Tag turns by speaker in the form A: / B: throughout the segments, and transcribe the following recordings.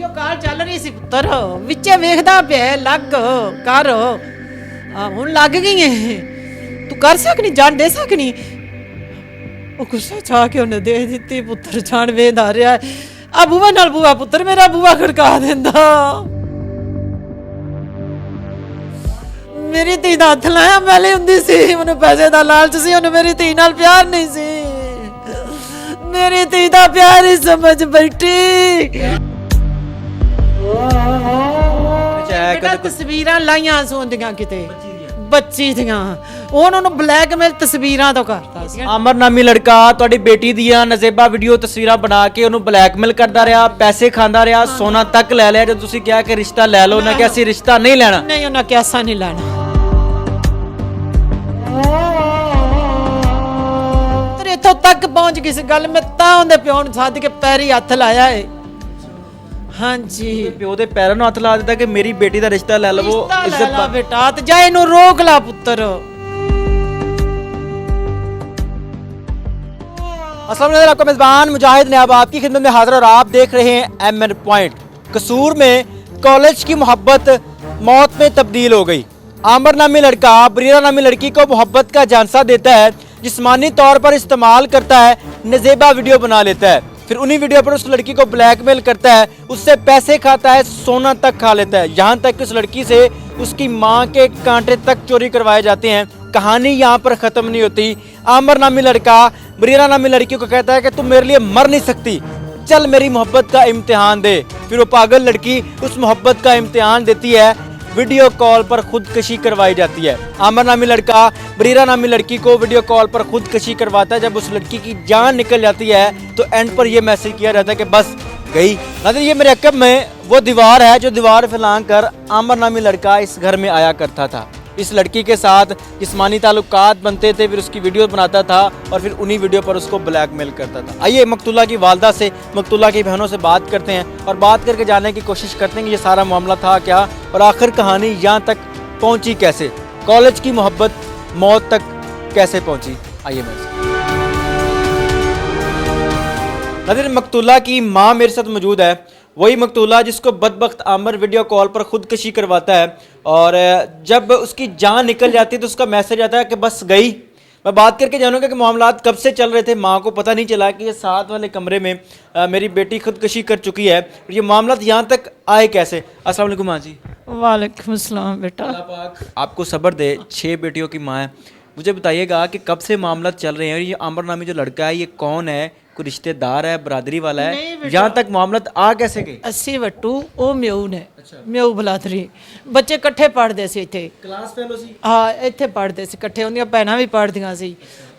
A: Video call ਚੱਲ ਰਹੀ ਸੀ ਪੁੱਤਰ, ਵਿੱਚੇ ਵੇਖਦਾ ਪਿਆ ਲੱਗ ਕਰ ਹੁਣ ਲੱਗ ਗਈ ਏ, ਤੂੰ ਕਰ ਸਕਣੀ ਜਾਨ ਦੇ ਸਕਣੀ। ਉਹ ਗੁੱਸਾ ਛਾ ਕੇ ਉਹਨੇ ਦੇ ਦਿੱਤੀ ਪੁੱਤਰ, ਜਾਨ ਵੇਂਦਾ ਰਿਹਾ ਆ ਬੂਆ ਨਾਲ ਬੂਆ ਪੁੱਤਰ ਮੇਰਾ ਬੂਆ ਖੜਕਾ ਦਿੰਦਾ। ਮੇਰੀ ਧੀ ਦਾ ਹੱਥ ਲਾਇਆ ਪਹਿਲੇ ਹੁੰਦੀ ਸੀ, ਉਹਨੂੰ ਪੈਸੇ ਦਾ ਲਾਲਚ ਸੀ, ਉਹਨੂੰ ਮੇਰੀ ਧੀ ਨਾਲ ਪਿਆਰ ਨਹੀਂ ਸੀ, ਮੇਰੀ ਧੀ ਦਾ ਪਿਆਰ ਹੀ ਸਮਝ ਬੈਠੀ। ਬੇਟਾ ਤਸਵੀਰਾਂ ਲਾਈਆਂ ਸੋਂਦੀਆਂ ਕਿਤੇ ਬੱਚੀ ਦੀਆਂ, ਉਹਨਾਂ ਨੂੰ ਬਲੈਕਮੇਲ ਤਸਵੀਰਾਂ ਤੋਂ ਕਰਦਾ ਸੀ।
B: ਆਮਰ ਨਾਮੀ ਲੜਕਾ ਤੁਹਾਡੀ ਬੇਟੀ ਦੀਆਂ ਨਜ਼ੇਬਾ ਵੀਡੀਓ ਤਸਵੀਰਾਂ ਬਣਾ ਕੇ ਉਹਨੂੰ ਬਲੈਕਮੇਲ ਕਰਦਾ ਰਿਹਾ, ਪੈਸੇ ਖਾਂਦਾ ਰਿਹਾ, ਸੋਨਾ ਤੱਕ ਲੈ ਲਿਆ। ਜਦੋਂ ਤੁਸੀਂ ਕਿਹਾ ਕਿ ਰਿਸ਼ਤਾ ਲੈ ਲਓ, ਉਹਨਾਂ ਕਿਹਾ ਅਸੀਂ ਰਿਸ਼ਤਾ ਨਹੀਂ ਲੈਣਾ।
A: ਨਹੀਂ, ਉਹਨਾਂ ਕਿਹਾ ਨਹੀਂ ਲੈਣਾ। ਤੇ ਇੱਥੋਂ ਤੱਕ ਪਹੁੰਚ ਗਈ ਸੀ ਗੱਲ, ਮੈਂ ਤਾਂ ਉਹਦੇ ਪਿਓ ਨੂੰ ਸੱਦ ਕੇ ਪੈਰੀ ਹੱਥ ਲਾਇਆ ਏ। ਹਾਂਜੀ,
B: ਪਿਓ ਦੇ ਪੈਰਾਂ ਨੂੰ ਹੱਥ ਲਾ ਦਿੱਤਾ ਕਿ ਮੇਰੀ ਬੇਟੀ ਦਾ ਰਿਸ਼ਤਾ ਲੈ ਲਵੋ,
A: ਇੱਜ਼ਤ ਲਾ ਬੇਟਾ, ਤੇ ਜਾ ਇਹਨੂੰ ਰੋਕ ਲਾ ਪੁੱਤਰ।
B: अस्सलाम वालेकुम, आपका मेज़बान मुजाहिद नयाब आपकी खिदमत में हाजिर और आप देख रहे हैं एमएन पॉइंट। कसूर में कॉलेज की मोहब्बत मौत में तब्दील हो गई। आमर नामी लड़का बरीरा नामी लड़की को मोहब्बत का झांसा देता है, जिस्मानी तौर पर इस्तेमाल करता है, नज़ेबा वीडियो बना लेता है, फिर उन्हीं वीडियो पर उस लड़की को ब्लैकमेल करता है, उससे पैसे खाता है, सोना तक खा लेता है। यहाँ तक कि उस लड़की से उसकी माँ के कांटे तक चोरी करवाए जाते हैं। कहानी यहाँ पर ख़त्म नहीं होती। आमर नामी लड़का बरीरा नामी लड़की को कहता है कि तुम मेरे लिए मर नहीं सकती, चल मेरी मोहब्बत का इम्तिहान दे। फिर वो पागल लड़की उस मोहब्बत का इम्तिहान देती है, वीडियो कॉल पर खुदकशी करवाई जाती है। आमर नामी लड़का बरीरा नामी लड़की को वीडियो कॉल पर खुदकशी करवाता है। जब उस लड़की की जान निकल जाती है तो एंड पर यह मैसेज किया जाता है कि बस गई। नाज़रीन, ये मेरे अकब में वो दीवार है जो दीवार फैलान कर आमर नामी लड़का इस घर में आया करता था। इस लड़की के साथ जिस्मानी ताल्लुकात बनते थे, फिर उसकी वीडियो बनाता था और फिर उन्हीं वीडियो पर उसको ब्लैकमेल करता था। आइए मकतूला की वालदा से, मकतूला की बहनों से बात करते हैं और बात करके जानने की कोशिश करते हैं कि ये सारा मामला था क्या और आखिर कहानी यहाँ तक पहुँची कैसे, कॉलेज की मोहब्बत मौत तक कैसे पहुँची। आइए मेरे नाज़रीन, मकतूला की माँ मेरे साथ मौजूद है, वही मकतूला जिसको बदबख्त आमर वीडियो कॉल पर खुदकशी करवाता है और जब उसकी जान निकल जाती है तो उसका मैसेज आता है कि बस गई। मैं बात करके जानूंगा कि मामलात कब से चल रहे थे, माँ को पता नहीं चला कि ये साथ वाले कमरे में मेरी बेटी खुदकशी कर चुकी है, और ये मामलात यहाँ तक आए कैसे। अस्सलाम वालेकुम माँ जी।
A: वालेकुम सलाम बेटा।
B: अल्लाह पाक आपको सब्र दे, 6 बेटियों की माँ है। मुझे बताइएगा कि कब से मामला चल रहे हैं और ये आमर नामी जो लड़का है ये कौन है, कोई रिश्तेदार है, बरादरी वाला है, यहाँ तक मामला आ कैसे गए।
A: अस्सी वट्टू ਉਹ ਮਿਉ ਨੇ, ਮਿਉ ਬਲਾਦਰੀ ਬੱਚੇ ਇਕੱਠੇ ਪੜ੍ਹਦੇ ਸੀ ਇੱਥੇ,
B: क्लास फेलो सी।
A: ਹਾਂ ਇੱਥੇ ਪੜ੍ਹਦੇ ਸੀ ਇਕੱਠੇ, ਉਹਦੀਆਂ ਭੈਣਾਂ ਵੀ ਪੜ੍ਹਦੀਆਂ ਸੀ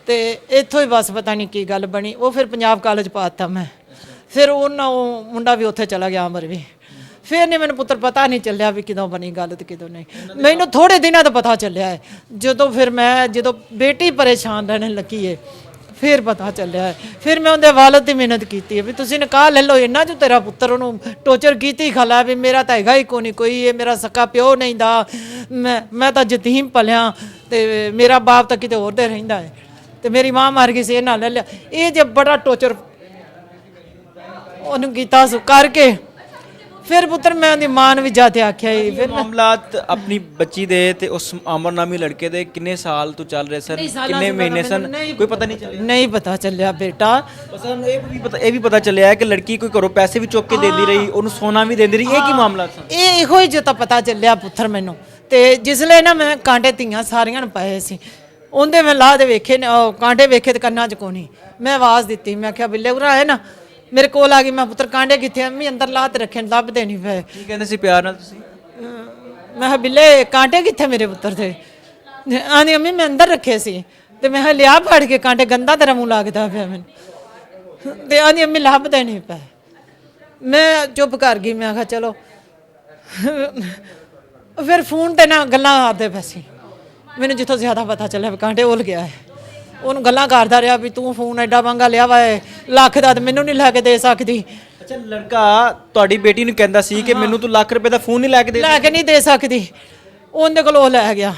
A: ਤੇ ਇੱਥੋਂ ਹੀ ਬਸ ਪਤਾ ਨਹੀਂ ਕੀ ਗੱਲ ਬਣੀ, ਉਹ ਫਿਰ ਪੰਜਾਬ ਕਾਲਜ ਪਾਤਾ ਮੈਂ, ਫਿਰ ਉਹਨਾਂ ਉਹ ਮੁੰਡਾ ਵੀ ਉੱਥੇ ਚਲਾ ਗਿਆ ਅਮਰ ਵੀ। ਫਿਰ ਨਹੀਂ ਮੈਨੂੰ ਪੁੱਤਰ ਪਤਾ ਨਹੀਂ ਚੱਲਿਆ ਵੀ ਕਿਦੋਂ ਬਣੀ ਗੱਲ ਤੇ ਕਿਦੋਂ ਨਹੀਂ, ਮੈਨੂੰ ਥੋੜੇ ਦਿਨਾਂ ਤੋਂ ਪਤਾ ਚੱਲਿਆ ਹੈ, ਜਦੋਂ ਬੇਟੀ ਪਰੇਸ਼ਾਨ ਰਹਿਣ ਲੱਗੀ ਹੈ ਫਿਰ ਪਤਾ ਚੱਲਿਆ ਹੈ। ਫਿਰ ਮੈਂ ਉਹਦੇ ਵਾਲਦ ਦੀ ਮਿਹਨਤ ਕੀਤੀ ਹੈ ਵੀ ਤੁਸੀਂ ਨਿਕਾਹ ਲੈ ਲਓ, ਇੰਨਾ ਜੋ ਤੇਰਾ ਪੁੱਤਰ ਉਹਨੂੰ ਟੋਰਚਰ ਕੀਤੀ ਖਲਾ ਵੀ ਮੇਰਾ ਤਾਂ ਹੈਗਾ ਹੀ ਕੋਈ ਇਹ ਮੇਰਾ ਸਕਾ ਪਿਓ ਨਹੀਂ ਦਾ, ਮੈਂ ਤਾਂ ਯਤੀਮ ਪਲਿਆ ਤੇ ਮੇਰਾ ਬਾਪ ਤਾਂ ਕਿਤੇ ਹੋਰ ਤੇ ਰਹਿੰਦਾ ਹੈ ਤੇ ਮੇਰੀ ਮਾਂ ਮਰ ਗਈ ਸੀ, ਇਹ ਨਾਲ ਲੈ ਲਿਆ। ਇਹ ਜੇ ਬੜਾ ਟੋਰਚਰ ਉਹਨੂੰ ਕੀਤਾ ਸੋ ਕਰਕੇ ਫਿਰ ਪੁੱਤਰ ਮੈਂ ਉਹਦੀ ਮਾਂ ਨੂੰ ਵੀ ਜਾ ਕੇ ਆਖਿਆ ਹੀ। ਫਿਰ
B: ਮਾਮਲਾਤ ਆਪਣੀ ਬੱਚੀ ਦੇ ਤੇ ਉਸ ਆਮਰ ਨਾਮੀ ਲੜਕੇ ਦੇ ਕਿੰਨੇ ਸਾਲ ਤੋਂ ਚੱਲ ਰਹੇ ਸਨ, ਕਿੰਨੇ ਮਹੀਨੇ ਸਨ, ਕੋਈ ਪਤਾ ਨਹੀਂ ਚੱਲਿਆ।
A: ਨਹੀਂ ਪਤਾ ਚੱਲਿਆ ਬੇਟਾ।
B: ਸਾਨੂੰ ਇਹ ਵੀ ਪਤਾ ਚੱਲਿਆ ਹੈ ਕਿ ਲੜਕੀ ਕੋਈ ਘਰੋਂ ਪੈਸੇ ਵੀ ਚੁੱਕ ਕੇ ਦਿੰਦੀ ਰਹੀ, ਉਹਨੂੰ ਸੋਨਾ ਵੀ ਦਿੰਦੀ ਰਹੀ। ਇਹ ਕੀ ਮਾਮਲਾ ਸਨ?
A: ਇਹ ਇਹੋ ਹੀ ਜੋ ਤਾਂ ਪਤਾ ਚੱਲਿਆ ਪੁੱਤਰ ਮੈਨੂੰ। ਤੇ ਜਿਸਲੇ ਨਾ ਮੈਂ ਕਾਂਟੇ ਧੀਆਂ ਸਾਰੀਆਂ ਨੂੰ ਪਏ ਸੀ, ਉਹਦੇ ਮੈਂ ਲਾਹ ਦੇ ਵੇਖੇ ਨੇ, ਕਾਂਟੇ ਵੇਖੇ ਤੇ ਕੰਨਾਂ 'ਚ ਕੋਣੀ, ਮੈਂ ਆਵਾਜ਼ ਦਿੱਤੀ, ਮੈਂ ਕਿਹਾ ਬਿੱਲੇ ਉਰਾ ਹੈ ਨਾ, ਮੇਰੇ ਕੋਲ ਆ ਗਈ। ਮੈਂ ਪੁੱਤਰ ਕਾਂਡੇ ਕਿੱਥੇ, ਅੰਮੀ ਅੰਦਰ ਲਾਹ ਤੇ ਰੱਖੇ, ਲੱਭਦੇ ਨਹੀਂ ਪਏ।
B: ਕੀ ਕਹਿੰਦੇ ਸੀ ਪਿਆਰ ਨਾਲ ਤੁਸੀਂ?
A: ਮੈਂ ਕਿਹਾ ਬਿੱਲੇ ਕਾਂਟੇ ਕਿੱਥੇ ਮੇਰੇ ਪੁੱਤਰ ਦੇ? ਆਂਦੀ ਅੰਮੀ ਮੈਂ ਅੰਦਰ ਰੱਖੇ ਸੀ। ਤੇ ਮੈਂ ਕਿਹਾ ਲਿਆ ਫੜ ਕੇ ਕਾਂਟੇ, ਗੰਦਾ ਤੇਰਾ ਮੂੰਹ ਲੱਗਦਾ ਪਿਆ ਮੈਨੂੰ। ਤੇ ਆਂਦੀ ਅੰਮੀ ਲੱਭਦੇ ਨਹੀਂ ਪਏ। ਮੈਂ ਚੁੱਪ ਕਰ ਗਈ, ਮੈਂ ਕਿਹਾ ਚਲੋ। ਫਿਰ ਫੋਨ ਤੇ ਨਾ ਗੱਲਾਂ ਕਰਦੇ ਪਏ ਸੀ, ਮੈਨੂੰ ਜਿੱਥੋਂ ਜ਼ਿਆਦਾ ਪਤਾ ਚੱਲਿਆ ਵੀ ਕਾਂਟੇ ਉਲ ਗਿਆ ਹੈ। ਉਹਨੂੰ ਗੱਲਾਂ ਕਰਦਾ ਰਿਹਾ ਵੀ ਤੂੰ ਫੋਨ ਐਡਾ ਮਹਿੰਗਾ ਲਿਆ ਵਾ ਲੱਖ ਦਾ, ਤੇ ਮੈਨੂੰ ਨਹੀਂ ਲੈ ਕੇ ਦੇ ਸਕਦੀ।
B: ਅੱਛਾ, ਲੜਕਾ ਤੁਹਾਡੀ ਬੇਟੀ ਨੂੰ ਕਹਿੰਦਾ ਸੀ ਕਿ ਮੈਨੂੰ ਤੂੰ ਲੱਖ ਰੁਪਏ ਦਾ ਫੋਨ ਨਹੀਂ ਲੈ ਕੇ
A: ਨਹੀਂ ਦੇ ਸਕਦੀ। ਉਹਦੇ ਕੋਲ ਉਹ ਲੈ ਗਿਆ,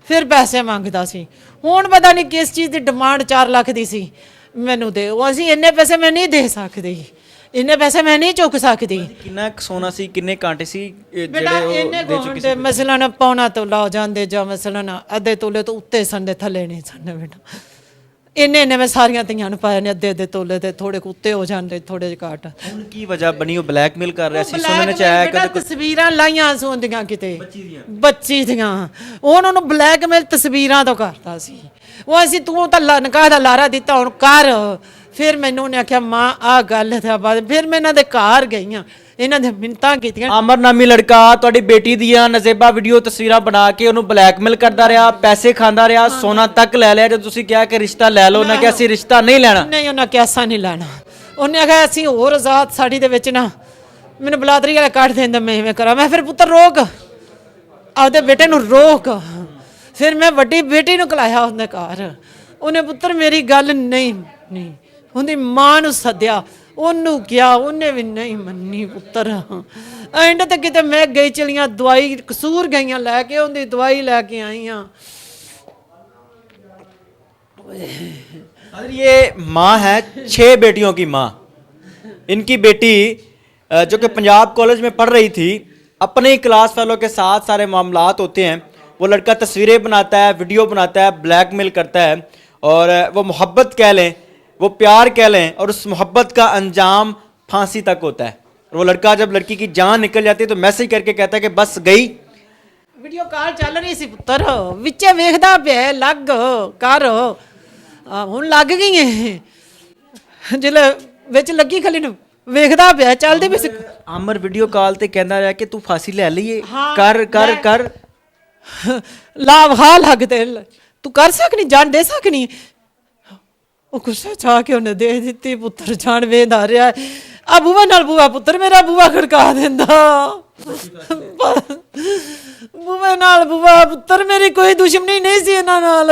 A: ਫਿਰ ਪੈਸੇ ਮੰਗਦਾ ਸੀ। ਹੁਣ ਪਤਾ ਨਹੀਂ ਕਿਸ ਚੀਜ਼ ਦੀ ਡਿਮਾਂਡ 4 ਲੱਖ ਦੀ ਸੀ, ਮੈਨੂੰ ਦੇ। ਉਹ ਅਸੀਂ ਇੰਨੇ ਪੈਸੇ ਮੈਂ ਨਹੀਂ ਦੇ ਸਕਦੀ, ਇੰਨੇ ਪੈਸੇ ਮੈਂ ਨਹੀਂ ਚੁੱਕ ਸਕਦੀ।
B: ਕਿੰਨਾ ਕੁ ਸੋਨਾ ਸੀ, ਕਿੰਨੇ ਕਾਂਟੇ ਸੀ
A: ਬੇਟਾ ਇੰਨੇ ਗੋਹਣ ਮਸਲਨ ਪੌਣਾ ਤੋਲਾ ਹੋ ਜਾਂਦੇ ਜਾਂ ਮਸਲਨ ਅੱਧੇ ਤੋਲੇ ਤੋਂ ਉੱਤੇ ਸੰਦੇ ਥੱਲੇ ਨਹੀਂ ਸੰਦੇ ਬੇਟਾ। ਇੰਨੇ ਮੈਂ ਸਾਰੀਆਂ ਧੀਆਂ ਨੂੰ ਪਾਏ ਨੇ ਅੱਧੇ ਤੋਲੇ ਤੇ ਥੋੜੇ ਉੱਤੇ ਹੋ ਜਾਂਦੇ ਥੋੜੇ ਜਿਹੇ ਘੱਟ।
B: ਹੁਣ ਕੀ ਵਜ੍ਹਾ ਬਣੀ? ਉਹ ਬਲੈਕਮੇਲ ਕਰ ਰਿਹਾ ਸੀ, ਸੁਣਨ ਚ ਆਇਆ
A: ਬੇਟਾ ਤਸਵੀਰਾਂ ਲਾਈਆਂ ਸੋਂਦੀਆਂ ਕਿਤੇ ਬੱਚੀ ਦੀਆਂ, ਉਹਨਾਂ ਨੂੰ ਬਲੈਕਮੇਲ ਤਸਵੀਰਾਂ ਤੋਂ ਕਰਦਾ ਸੀ ਉਹ। ਅਸੀਂ ਤੂੰ ਤਾਂ ਨਿਕਾਹ ਦਾ ਲਾਰਾ ਦਿੱਤਾ ਹੁਣ ਕਰ। ਫਿਰ ਮੈਨੂੰ ਉਹਨੇ ਆਖਿਆ ਮਾਂ ਆਹ ਗੱਲ ਦਾ ਬਾਅਦ ਫਿਰ ਮੈਂ ਇਹਨਾਂ ਦੇ ਘਰ ਗਈਆਂ, ਇਹਨਾਂ ਦੇ ਮਿੰਤਾਂ ਕੀਤੀਆਂ।
B: ਆਮਰ ਨਾਮੀ ਲੜਕਾ ਤੁਹਾਡੀ ਬੇਟੀ ਦੀਆਂ ਨਜ਼ੇਬਾ ਵੀਡੀਓ ਤਸਵੀਰਾਂ ਬਣਾ ਕੇ ਉਹਨੂੰ ਬਲੈਕਮੇਲ ਕਰਦਾ ਰਿਹਾ, ਪੈਸੇ ਖਾਂਦਾ ਰਿਹਾ, ਸੋਨਾ ਤੱਕ ਲੈ ਲਿਆ। ਜਦ ਤੁਸੀਂ ਕਿਹਾ ਕਿ ਰਿਸ਼ਤਾ ਲੈ ਲਓ, ਉਹਨਾਂ ਕਿਹਾ ਅਸੀਂ ਰਿਸ਼ਤਾ ਨਹੀਂ ਲੈਣਾ।
A: ਨਹੀਂ ਉਹਨਾਂ ਕਿਹਾ ਨਹੀਂ ਲੈਣਾ। ਉਹਨੇ ਆਖਿਆ ਅਸੀਂ ਹੋਰ ਆਜ਼ਾਦ ਸਾੜੀ ਦੇ ਵਿੱਚ ਨਾ ਮੈਨੂੰ ਬਲਾਦਰੀ ਵਾਲਾ ਕੱਢ ਦਿੰਦਾ, ਮੈਂ ਇਵੇਂ ਕਰਾਂ। ਮੈਂ ਫਿਰ ਪੁੱਤਰ ਰੋਕ, ਆਪਦੇ ਬੇਟੇ ਨੂੰ ਰੋਕ। ਫਿਰ ਮੈਂ ਵੱਡੀ ਬੇਟੀ ਨੂੰ ਕਲਾਇਆ ਉਹਦੇ ਘਰ। ਉਹਨੇ ਪੁੱਤਰ ਮੇਰੀ ਗੱਲ ਨਹੀਂ ਉਹਦੀ ਮਾਂ ਨੂੰ ਸੱਦਿਆ, ਉਹਨੂੰ ਕਿਹਾ, ਉਹਨੇ ਵੀ ਨਹੀਂ ਮੰਨੀ ਪੁੱਤਰ। ਐਂਡ ਤੇ ਕਿਤੇ ਮੈਂ ਗਈ ਚਲੀਆਂ ਦਵਾਈ ਕਸੂਰ ਗਈਆਂ ਲੈ ਕੇ, ਉਹਦੀ ਦਵਾਈ ਲੈ ਕੇ ਆਈਆਂ।
B: ये माँ है 6 बेटियों की माँ। इनकी बेटी जो कि पंजाब कॉलेज में पढ़ रही थी, अपने ही क्लास फेलो के साथ सारे मामलात होते हैं। वो लड़का तस्वीरें बनाता है, वीडियो बनाता है, ब्लैकमेल करता है और वो मोहब्बत कह लें, वो प्यार कह लें, और उस मोहब्बत का अंजाम फांसी तक होता है। और वो लड़का जब लड़की की जान निकल जाती है तो मैसेज करके कहता है कि बस गई।
A: ਵੀਡੀਓ ਕਾਲ ਚੱਲ ਰਹੀ ਸੀ ਪੁੱਤਰ, ਵਿੱਚੇ ਵੇਖਦਾ ਪਿਆ ਲੱਗ ਕਰ। ਹੁਣ ਲੱਗ ਗਈ ਏ ਜਿਲੇ ਵਿੱਚ ਲੱਗੀ ਖਲੀ ਨੂੰ ਵੇਖਦਾ ਪਿਆ ਚੱਲਦੀ ਵੀ।
B: ਆਮਰ ਵੀਡੀਓ ਕਾਲ ਤੇ ਕਹਿੰਦਾ ਰਿਹਾ ਕਿ ਤੂੰ ਫਾਂਸੀ ਲੈ ਲਈਏ, ਕਰ ਕਰ ਕਰ
A: ਲਾਭ ਹਾ ਲੱਗਦੇ ਤੂੰ ਕਰ ਸਕਣੀ, ਜਾਨ ਦੇ ਸਕਣੀ। ਉਹ ਗੁੱਸੇ ਚ ਆ ਕੇ ਉਹਨੇ ਦੇ ਦਿੱਤੀ ਪੁੱਤਰ। ਜਾਨ ਵੇਂਦਾ ਰਿਹਾ ਆ ਬੂਆ ਨਾਲ, ਬੂਆ ਪੁੱਤਰ ਮੇਰਾ ਬੂਆ ਖੜਕਾ ਦਿੰਦਾ। ਬੂਆ ਨਾਲ ਬੂਆ ਪੁੱਤਰ, ਮੇਰੀ ਕੋਈ ਦੁਸ਼ਮਣੀ ਨਹੀਂ ਸੀ ਇਹਨਾਂ ਨਾਲ।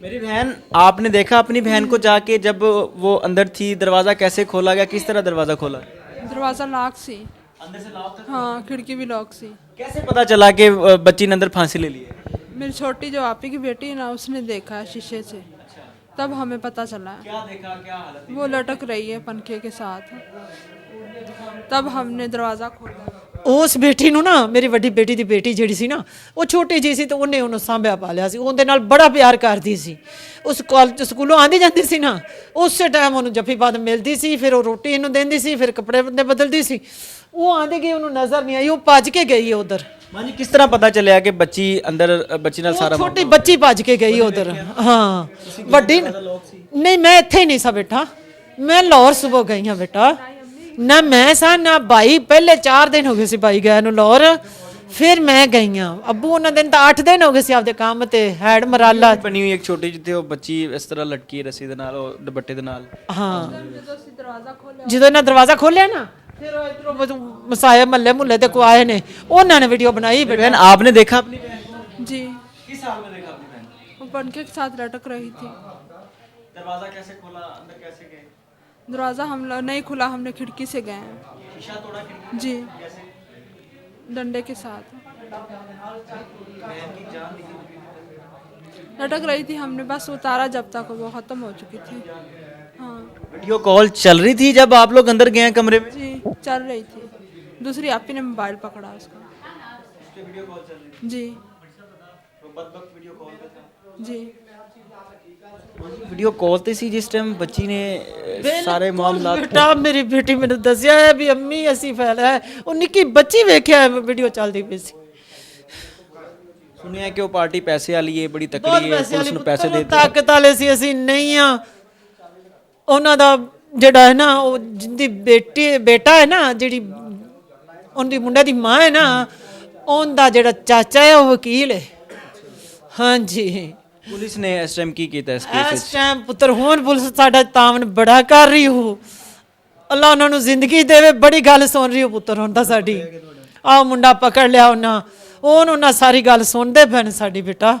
B: मेरी बहन, आपने देखा अपनी बहन को जाके जब वो अंदर थी, दरवाजा कैसे खोला गया, किस तरह दरवाजा खोला?
C: दरवाजा लॉक सी,
B: अंदर से लॉक था?
C: हाँ खिड़की भी लॉक सी।
B: कैसे पता चला कि बच्ची ने अंदर फांसी ले ली है?
C: मेरी छोटी जो आपी की बेटी है ना, उसने देखा है शीशे से, तब हमें पता चला है।
B: क्या देखा, क्या हालत?
C: वो लटक रही है पंखे के साथ, तब हमने दरवाज़ा खोला।
A: ਉਸ ਬੇਟੀ ਨੂੰ ਨਾ, ਮੇਰੀ ਵੱਡੀ ਬੇਟੀ ਦੀ ਬੇਟੀ ਜਿਹੜੀ ਸੀ ਨਾ, ਉਹ ਛੋਟੀ ਜੀ ਸੀ ਤੇ ਉਹਨੇ ਉਹਨੂੰ ਸਾਂਭਿਆ ਪਾਲਿਆ ਸੀ। ਉਹਦੇ ਨਾਲ ਬੜਾ ਪਿਆਰ ਕਰਦੀ ਸੀ। ਉਸ ਕਾਲਜ ਸਕੂਲੋਂ ਆਂਦੀ ਜਾਂਦੀ ਸੀ ਨਾ, ਉਸੇ ਟਾਈਮ ਉਹਨੂੰ ਜੱਫੀ ਬਾਦ ਮਿਲਦੀ ਸੀ, ਫਿਰ ਉਹ ਰੋਟੀ ਇਹਨੂੰ ਦਿੰਦੀ ਸੀ, ਫਿਰ ਕੱਪੜੇ ਬਦਲਦੀ ਸੀ। ਉਹ ਆਂਦੀ ਗਈ, ਉਹਨੂੰ ਨਜ਼ਰ ਨਹੀਂ ਆਈ, ਉਹ ਭੱਜ ਕੇ ਗਈ ਉਧਰ।
B: ਮਾਂ ਜੀ, ਕਿਸ ਤਰ੍ਹਾਂ ਪਤਾ ਚੱਲਿਆ ਕਿ ਬੱਚੀ ਅੰਦਰ, ਬੱਚੀ ਨਾਲ ਸਾਰਾ
A: ਛੋਟੀ ਬੱਚੀ ਭੱਜ ਕੇ ਗਈ ਉਧਰ। ਹਾਂ ਵੱਡੀ ਨਹੀਂ, ਮੈਂ ਇੱਥੇ ਹੀ ਨਹੀਂ ਸਾ ਬੇਟਾ, ਮੈਂ ਲਾਹੌਰ ਸੁਬਹ ਗਈ ਹਾਂ ਬੇਟਾ। ਨਾ ਮੈਂ ਸਾ ਨਾ ਭਾਈ, ਪਹਿਲੇ 4 ਦਿਨ ਹੋ ਗਏ ਸੀ ਭਾਈ ਗਏ ਨੂੰ ਲਾਹੌਰ, ਫਿਰ ਮੈਂ ਗਈ ਹਾਂ। ਅੱਬੂ ਉਹਨਾਂ ਦਿਨ ਤਾਂ 8 ਦਿਨ ਹੋ ਗਏ ਸੀ ਆਪਦੇ ਕੰਮ ਤੇ। ਹੈਡ ਮਰਾਲਾ
B: ਬਣੀ ਹੋਈ ਇੱਕ ਛੋਟੀ ਜਿੱਥੇ ਉਹ ਬੱਚੀ ਇਸ ਤਰ੍ਹਾਂ ਲਟਕੀ ਰੱਸੀ ਦੇ ਨਾਲ, ਉਹ ਦੁਪੱਟੇ ਦੇ ਨਾਲ।
A: ਹਾਂ ਜਦੋਂ ਇਹਨਾਂ ਦਰਵਾਜ਼ਾ ਖੋਲਿਆ ਨਾ, ਫਿਰ ਉਹ ਇਧਰੋਂ ਮਸਾਇਆ ਮੱਲੇ ਮੁੱਲੇ ਤੇ ਕੋ ਆਏ ਨੇ, ਉਹਨਾਂ ਨੇ ਵੀਡੀਓ ਬਣਾਈ।
B: बहन, आपने देखा अपनी बहन को?
C: जी।
B: किस हाल में देखा अपनी बहन को?
C: वो पंखे के साथ लटक रही थी।
B: दरवाजा कैसे खोला, अंदर कैसे गए?
C: दरवाज़ा हम लोग नहीं खुला, हमने खिड़की से गए हैं।
B: शीशा तोड़ा खिड़की?
C: जी,
B: कैसे?
C: डंडे के साथ
B: बहन की जान निकल
C: लटक रही थी, हमने बस उतारा जब तक वो ख़त्म हो चुकी थी। हाँ
B: वीडियो कॉल चल रही थी जब आप लोग अंदर गए हैं कमरे में?
C: जी, चल रही थी। दूसरी आपी ने मोबाइल पकड़ा उसका।
B: वीडियो कॉल चल रही थी?
C: जी
B: वो बदबक वीडियो कॉल पे था?
C: जी।
B: वीडियो कॉल ਤੇ ਸੀ ਜਿਸ ਟਾਈਮ ਬੱਚੀ ਨੇ ਸਾਰੇ ਮਾਮਲਾਤ।
A: ਬੇਟਾ ਮੇਰੀ ਬੇਟੀ ਮੈਨੂੰ ਦੱਸਿਆ ਹੈ ਵੀ ਅੰਮੀ ਅਸੀਂ ਫੈਲਾ ਹੈ, ਉਹ ਨਿੱਕੀ ਬੱਚੀ ਵੇਖਿਆ ਵੀਡੀਓ ਚੱਲਦੀ ਪਈ ਸੀ।
B: ਸੁਣਿਆ ਕਿ ਉਹ ਪਾਰਟੀ ਪੈਸੇ ਵਾਲੀ ਹੈ, ਬੜੀ
A: ਬਹੁਤ
B: ਤਕੜੀ ਹੈ,
A: ਪੈਸੇ
B: ਪੁਲਿਸ
A: ਵਾਲੀ
B: ਨੂੰ ਪੈਸੇ ਦੇ
A: ਤਾਕਤ ਵਾਲੇ ਸੀ, ਅਸੀਂ ਨਹੀਂ ਆ। ਉਹਨਾਂ ਦਾ ਜਿਹੜਾ ਹੈ ਨਾ, ਉਹ ਜਿੰਦੀ ਬੇਟਾ ਹੈ ਨਾ, ਜਿਹੜੀ ਉਹਦੀ ਮੁੰਡੇ ਦੀ ਮਾਂ ਹੈ ਨਾ, ਉਹਦਾ ਜਿਹੜਾ ਚਾਚਾ ਹੈ ਉਹ ਵਕੀਲ ਹੈ। ਹਾਂਜੀ
B: ਪੁਲਿਸ ਨੇ ਇਸ ਟਾਈਮ ਕੀ ਕੀਤਾ ਇਸ ਕੇਸ
A: ਇਸ ਟਾਈਮ ਪੁੱਤਰ ਹੁਣ ਪੁਲਿਸ ਸਾਡਾ ਤਾਮਨ ਬੜਾ ਕਰ ਰਹੀ ਹੋ। ਅੱਲਾ ਉਹਨਾਂ ਨੂੰ ਜ਼ਿੰਦਗੀ ਦੇਵੇ, ਬੜੀ ਗੱਲ ਸੁਣ ਰਹੀ ਹੋ ਪੁੱਤਰ ਹੁਣ ਤਾਂ ਸਾਡੀ। ਆਹ ਮੁੰਡਾ ਪਕੜ ਲਿਆ ਉਹਨਾਂ, ਉਹਨਾਂ ਸਾਰੀ ਗੱਲ ਸੁਣਦੇ ਪੈਣ ਸਾਡੀ ਬੇਟਾ।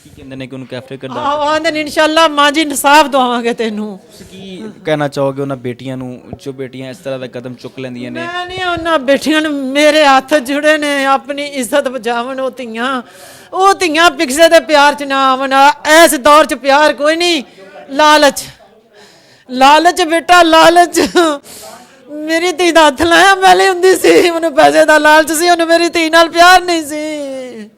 B: ਕੀ ਕਹਿੰਦੇ ਨੇ ਕਿ ਉਹਨੂੰ ਕੈਫੇ ਕਰਦਾ
A: ਆਂਦੇ ਨੇ ਇਨਸ਼ਾਅੱਲਾ ਮਾਂ ਜੀ ਇਨਸਾਫ ਦਵਾਵਾਂਗੇ ਤੈਨੂੰ।
B: ਤੁਸੀਂ ਕੀ ਕਹਿਣਾ ਚਾਹੋਗੇ ਉਹਨਾਂ ਬੇਟੀਆਂ ਨੂੰ ਜੋ ਬੇਟੀਆਂ ਇਸ ਤਰ੍ਹਾਂ ਦਾ ਕਦਮ ਚੁੱਕ ਲੈਂਦੀਆਂ ਨੇ?
A: ਮੈਂ ਨਹੀਂ ਉਹਨਾਂ ਬੇਟੀਆਂ ਨੂੰ, ਮੇਰੇ ਹੱਥ ਜੁੜੇ ਨੇ, ਆਪਣੀ ਇੱਜ਼ਤ ਬਚਾਵਣ। ਉਹ ਧੀਆਂ ਪਿਕਸੇ ਦੇ ਪਿਆਰ ਚ ਨਾ ਆਵਣ। ਇਸ ਦੌਰ ਚ ਪਿਆਰ ਕੋਈ ਨਹੀਂ, ਲਾਲਚ ਬੇਟਾ, ਲਾਲਚ। ਮੇਰੀ ਧੀ ਦਾ ਹੱਥ ਲਾਇਆ ਪਹਿਲੇ ਹੁੰਦੀ ਸੀ, ਉਹਨੂੰ ਪੈਸੇ ਦਾ ਲਾਲਚ ਸੀ, ਉਹਨੂੰ ਮੇਰੀ ਧੀ ਨਾਲ ਪਿਆਰ ਨਹੀਂ ਸੀ।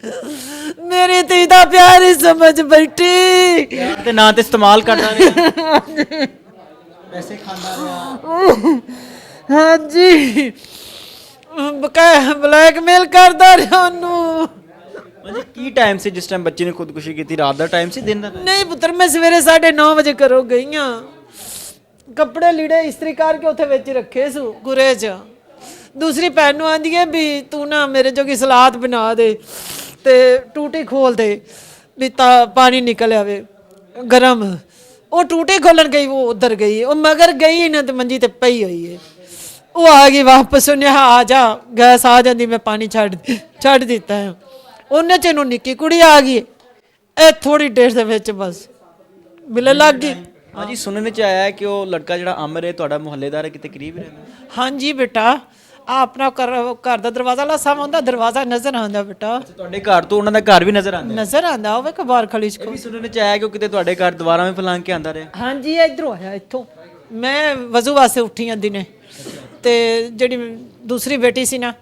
A: ਮੇਰੀ ਧੀ ਦਾ ਪਿਆਰ ਹੀ ਸਮਝ ਬੈਠੀ
B: ਤੇ ਨਾਂ ਤੇ ਇਸਤੇਮਾਲ ਕਰਦਾ ਰਿਹਾ, ਪੈਸੇ ਖਾਂਦਾ ਰਿਹਾ।
A: ਹਾਂਜੀ, ਬਲੈਕਮੇਲ ਕਰਦਾ ਰਿਹਾ ਉਹਨੂੰ।
B: ਹਾਂਜੀ, ਕੀ ਟਾਈਮ ਸੀ ਜਿਸ ਟਾਈਮ ਬੱਚੀ ਨੇ ਖੁਦਕੁਸ਼ੀ ਕੀਤੀ? ਰਾਤ ਦਾ ਟਾਈਮ ਸੀ, ਦਿਨ ਦਾ?
A: ਨਹੀਂ ਪੁੱਤਰ, ਮੈਂ ਸਵੇਰੇ 9:30 ਵਜੇ ਘਰੋਂ ਗਈ ਹਾਂ। ਕੱਪੜੇ ਲੀੜੇ ਇਸਤਰੀ ਕਰਕੇ ਉੱਥੇ ਵਿੱਚ ਰੱਖੇ ਸੂ ਗੁਰੇ 'ਚ। ਦੂਸਰੀ ਭੈਣ ਨੂੰ ਆਂਦੀ ਹੈ ਵੀ ਤੂੰ ਨਾ ਮੇਰੇ ਜੋਗੀ ਸਲਾਦ ਬਣਾ ਦੇ ਤੇ ਟੂਟੀ ਖੋਲ ਦੇ ਵੀ ਤਾਂ ਪਾਣੀ ਨਿਕਲ ਆਵੇ ਗਰਮ। ਉਹ ਟੂਟੀ ਖੋਲਣ ਗਈ, ਉਹ ਉਧਰ ਗਈ, ਉਹ ਮਗਰ ਗਈ ਨਾ ਤੇ ਮੰਜੀ ਤੇ ਪਈ ਹੋਈ ਹੈ। ਉਹ ਆ ਗਈ ਵਾਪਸ, ਉਹਨੇ ਆ ਜਾ ਗੈਸ ਆ ਜਾਂਦੀ, ਮੈਂ ਪਾਣੀ ਛੱਡ ਦਿੱਤਾ ਹੈ। ਉਹਨੇ ਚ ਨੂੰ ਨਿੱਕੀ ਕੁੜੀ ਆ ਗਈ, ਇਹ ਥੋੜੀ ਦੇਰ ਦੇ ਵਿੱਚ ਬਸ ਮਿਲਣ ਲੱਗ ਗਈ।
B: ਹਾਂਜੀ, ਸੁਣਨ ਚ ਆਇਆ ਹੈ ਕਿ ਉਹ ਲੜਕਾ ਜਿਹੜਾ ਆਮਰ ਹੈ ਤੁਹਾਡਾ ਮੁਹੱਲੇਦਾਰ ਹੈ, ਕਿਤੇ ਕਰੀਬ ਰਹਿੰਦਾ?
A: ਹਾਂਜੀ ਬੇਟਾ, ਆ ਆਪਣਾ ਘਰ ਦਾ ਦਰਵਾਜ਼ਾ ਲਾਸਾ ਹੁੰਦਾ, ਦਰਵਾਜ਼ਾ ਨਜ਼ਰ ਆਉਂਦਾ ਬੇਟਾ।
B: ਤੁਹਾਡੇ ਘਰ ਤੋਂ ਉਹਨਾਂ ਦਾ ਘਰ ਵੀ ਨਜ਼ਰ ਆਉਂਦਾ?
A: ਨਜ਼ਰ ਆਉਂਦਾ ਹੋਵੇ ਬਾਹਰ ਖਲੀ ਚ।
B: ਵੀ ਸੁਣਨ ਚ ਆਇਆ ਕਿ ਉਹ ਕਿਤੇ ਤੁਹਾਡੇ ਘਰ ਦੁਬਾਰਾ ਵੀ ਫਲਾਂਗ ਕੇ ਆਂਦਾ ਰਿਹਾ?
A: ਹਾਂਜੀ, ਇਧਰੋਂ ਆਇਆ, ਇੱਥੋਂ। ਮੈਂ ਵਜ਼ੂ ਵਾਸਤੇ ਉੱਠੀ ਜਾਂਦੀ ਨੇ ਤੇ ਜਿਹੜੀ ਦੂਸਰੀ ਬੇਟੀ ਸੀ ਨਾ,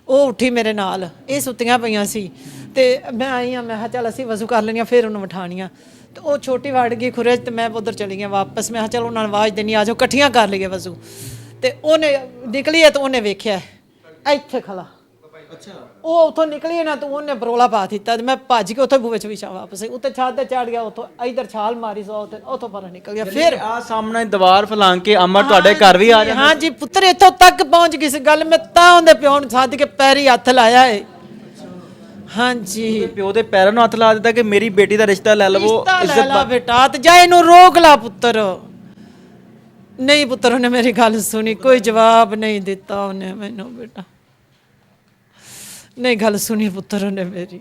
A: ਉਹ ਉੱਠੀ ਮੇਰੇ ਨਾਲ, ਇਹ ਸੁੱਤੀਆਂ ਪਈਆਂ ਸੀ ਤੇ ਮੈਂ ਆਈ ਹਾਂ। ਮੈਂ ਕਿਹਾ ਚੱਲ ਅਸੀਂ ਵਜ਼ੂ ਕਰ ਲੈਣੀਆਂ, ਫਿਰ ਉਹਨੂੰ ਉਠਾਣੀਆਂ। ਤੇ ਉਹ ਛੋਟੀ ਵੜ ਗਈ ਖੁਰੇ 'ਚ ਤੇ ਮੈਂ ਉਧਰ ਚਲੀ ਗਈ ਵਾਪਸ। ਮੈਂ ਕਿਹਾ ਚੱਲ ਉਹਨਾਂ ਨੂੰ ਆਵਾਜ਼ ਦੇਣੀ, ਆ ਜਾਓ ਇਕੱਠੀਆਂ ਕਰ ਲਈਏ ਵਜ਼ੂ। ਤੇ ਉਹਨੇ ਨਿਕਲੀ ਹੈ ਤੇ ਉਹਨੇ ਵੇਖਿਆ ਇੱਥੇ ਖਲਾ।
B: ਅੱਛਾ,
A: ਉਹ ਉੱਥੋਂ ਨਿਕਲੀ ਹੈ ਨਾ, ਤੇ ਉਹਨੇ ਬਰੋਲਾ ਪਾ ਦਿੱਤਾ ਤੇ ਮੈਂ ਭੱਜ ਕੇ ਉੱਥੇ ਬੂਹੇ 'ਚ ਵਿਛਾ ਵਾਪਸ। ਉੱਤੇ ਛੱਤ ਤੇ ਚੜ ਗਿਆ, ਉੱਥੋਂ ਇਧਰ ਛਾਲ ਮਾਰੀ ਸੋ ਤੇ ਉੱਥੋਂ ਪਰ ਨਿਕਲ ਗਿਆ। ਫਿਰ
B: ਆ ਸਾਹਮਣੇ ਦੀਵਾਰ ਫਲਾਂਗ ਕੇ ਅਮਰ ਤੁਹਾਡੇ ਘਰ ਵੀ ਆ ਜਾਂਦਾ?
A: ਹਾਂਜੀ ਪੁੱਤਰ, ਇੱਥੋਂ ਤੱਕ ਪਹੁੰਚ ਗਈ ਸੀ ਗੱਲ। ਮੈਂ ਤਾਂ ਉਹਦੇ ਪਿਓ ਨੂੰ ਸੱਦ ਕੇ ਪੈਰੀ ਹੱਥ ਲਾਇਆ ਏ। ਹਾਂਜੀ,
B: ਪਿਓ ਦੇ ਪੈਰਾਂ ਨੂੰ ਹੱਥ ਲਾ ਦਿੱਤਾ ਕਿ ਮੇਰੀ ਬੇਟੀ ਦਾ ਰਿਸ਼ਤਾ ਲੈ ਲਵੋ,
A: ਇੱਜ਼ਤ ਲਾ ਬੇਟਾ, ਤੇ ਜਾ ਇਹਨੂੰ ਰੋਕ ਲਾ ਪੁੱਤਰ। ਨਹੀਂ ਪੁੱਤਰ, ਉਹਨੇ ਮੇਰੀ ਗੱਲ ਸੁਣੀ, ਕੋਈ ਜਵਾਬ ਨਹੀਂ ਦਿੱਤਾ ਉਹਨੇ ਮੈਨੂੰ ਬੇਟਾ, ਨਹੀਂ ਗੱਲ ਸੁਣੀ ਪੁੱਤਰ ਉਹਨੇ ਮੇਰੀ।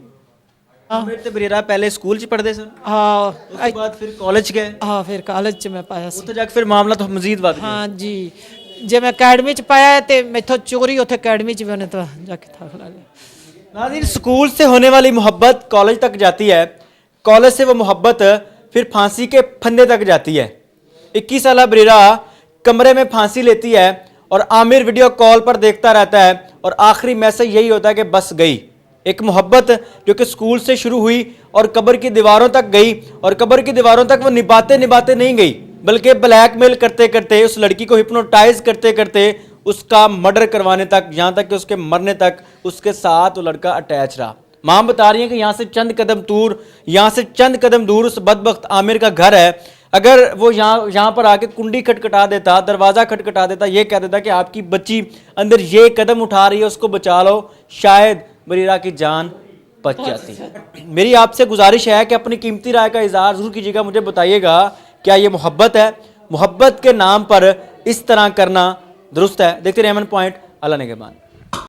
B: ਆਮਿਰ ਤੇ ਬਰੇਰਾ ਪਹਿਲੇ ਸਕੂਲ 'ਚ ਪੜ੍ਹਦੇ ਸਨ,
A: ਹਾਂ,
B: ਉਸ ਤੋਂ ਬਾਅਦ ਫਿਰ ਕਾਲਜ ਗਏ।
A: ਹਾਂ, ਫਿਰ ਕਾਲਜ 'ਚ ਮੈਂ ਪਾਇਆ ਸੀ।
B: ਉੱਥੇ ਜਾ ਕੇ ਫਿਰ ਮਾਮਲਾ ਤਾਂ ਮਜ਼ੀਦ ਵੱਧ ਗਿਆ।
A: ਹਾਂਜੀ, ਜੇ ਮੈਂ ਅਕੈਡਮੀ 'ਚ ਪਾਇਆ ਤੇ ਮੈਥੋਂ ਚੋਰੀ ਉੱਥੇ ਅਕੈਡਮੀ 'ਚ ਵੀ ਉਹਨੇ ਤਾਂ ਜਾ ਕੇ ਥਾਕ ਲਾ लिया।
B: नाज़रीन, स्कूल से होने वाली मोहब्बत कॉलेज तक जाती है, कॉलेज से वो मोहब्बत फिर फांसी के फंदे तक जाती है। 21 साला बरेरा कमरे में फांसी लेती है और आमिर वीडियो कॉल पर देखता रहता है और आखिरी मैसेज यही होता है कि बस गई। एक मोहब्बत जो कि स्कूल से शुरू हुई और कब्र की दीवारों तक गई, और कब्र की दीवारों तक वो निभाते नहीं गई, बल्कि ब्लैकमेल करते करते, उस लड़की को हिप्नोटाइज करते करते उसका मर्डर करवाने तक, यहाँ तक कि उसके मरने तक उसके साथ वो लड़का अटैच रहा। मां बता रही है कि यहाँ से चंद कदम दूर उस बदबख्त आमिर का घर है। अगर वो यहाँ पर आके कुंडी खटखटा देता, दरवाज़ा खटखटा देता, ये कह देता कि आपकी बच्ची अंदर ये कदम उठा रही है, उसको बचा लो, शायद बरीरा की जान बच जाती है। मेरी आपसे गुजारिश है कि अपनी कीमती राय का इजहार ज़रूर कीजिएगा, मुझे बताइएगा क्या ये मोहब्बत है? मोहब्बत के नाम पर इस तरह करना दुरुस्त है? देखते रहिए एमएन पॉइंट। अल्लाह निगहबान।